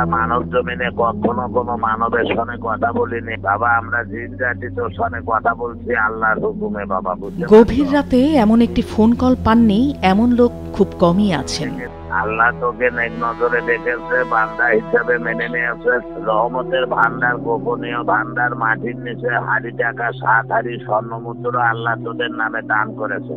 আমরা মানব জমিনে কখনো কোনো মানবের সঙ্গে কথা বলিনি বাবা, আমরা জিন জাতি তোর সঙ্গে কথা বলছি আল্লাহর হুকুমে বাবা। গভীর রাতে এমন একটি ফোন কল পাননি এমন লোক খুব কমই আছেন। আল্লাহ তোকে নেক নজরে দেখেছে, বান্দা হিসেবে মেনে নিয়েছে। রহমতের ভান্ডার, গোপনীয় ভান্ডার, মাটির নিচে হাড়ি টাকা 7 হাড়ি স্বর্ণমুদ্রা আল্লাহ তোদের নামে দান করেছে।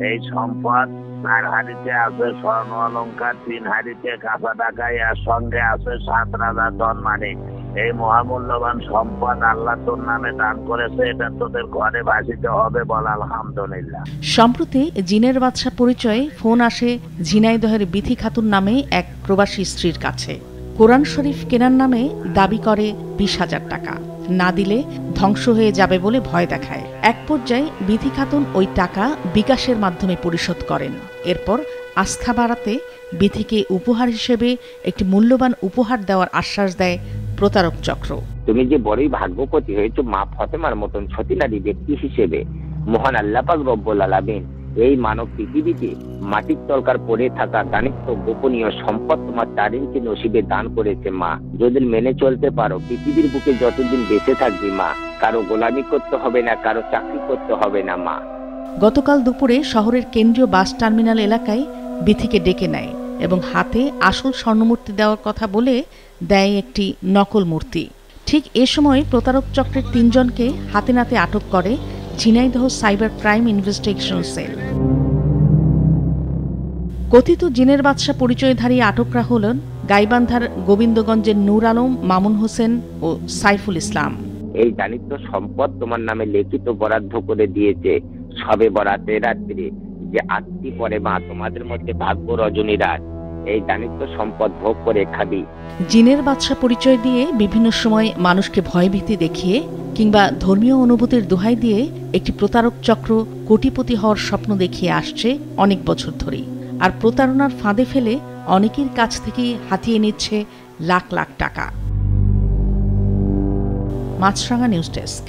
এই সম্পদ 4 হাড়িতে আছে স্বর্ণ অলঙ্কার, 3 হাড়িতে কাঁচা টাকা, এর সঙ্গে আছে 7 রাজার ধনমানিক। এই মহামূল্যবান সম্পদ আল্লাহ তোর নামে দান করেছে, এটা তোদের ঘরে ভাসিতে হবে, বল আলহামদুলিল্লাহ। সম্প্রতি জিনের বাদশা পরিচয়ে ফোন আসে ঝিনাইদহের বিথি খাতুন নামে এক প্রবাসী স্ত্রীর কাছে। কোরআন শরীফ কেনার নামে দাবি করে 20,000 টাকা, না দিলে ধ্বংস হয়ে যাবে বলে ভয় দেখায়। এক পর্যায়ে বিথি খাতুন ওই টাকা বিকাশের মাধ্যমে পরিশোধ করেন। এরপর আস্থা বাড়াতে বিথিকে উপহার হিসেবে একটি মূল্যবান উপহার দেওয়ার আশ্বাস দেয় প্রতারক চক্র। তুমি যে বড়ই ভাগ্যবতী হয়েছো মা ফাতেমার মতন সতীনারী ব্যক্তি হিসেবে। মহান আল্লাহ পাক রব্বুল আলামিন এই মানব পৃথিবীতে মাটির তলকার পড়ে থাকা দানিত্ব গোপনীয় সম্পদ তোমার 4 ইঞ্চি নসিবে দান করেছে মা। যদি মেনে চলতে পারো পৃথিবীর বুকে যতদিন বেঁচে থাকবি মা, কারো গোলামি করতে হবে না, কারো চাকরি করতে হবে না মা। গতকাল দুপুরে শহরের কেন্দ্রীয় বাস টার্মিনাল এলাকায় বিথিকে ডেকে নেয় এবং হাতে আসল স্বর্ণমূর্তি দেওয়ার কথা বলে দেয় একটি নকল মূর্তি। ঠিক এ সময় প্রতারক চক্রের 3 জনকে হাতে নাতে আটক করে Jhenaidah cyber crime investigation cell. কথিত জিনের বাদশা পরিচয়ধারী আটকরা হলেন গাইবান্ধার গোবিন্দগঞ্জের নূর আলম, মামুন হোসেন ও সাইফুল ইসলাম। এই দানিত্ব সম্পদ তোমার নামে লিখিত বরাদ্দ করে দিয়েছে সবে বরাতের রাত্রে, যে আত্মী পরে মা তোমাদের মধ্যে ভাগ্য রজনী রাত এই দানিত্ব সম্পদ ভোগ করে খাবি। জিনের বাদশা পরিচয় দিয়ে বিভিন্ন সময় মানুষকে ভয়ভীতি দেখিয়ে কিংবা ধর্মীয় অনুভূতির দোহাই দিয়ে একটি প্রতারক চক্র কোটিপতি হওয়ার স্বপ্ন দেখিয়ে আসছে অনেক বছর ধরেই। আর প্রতারণার ফাঁদে ফেলে অনেকের কাছ থেকে হাতিয়ে নিচ্ছে লাখ লাখ টাকা। মাছরাঙা নিউজ ডেস্ক।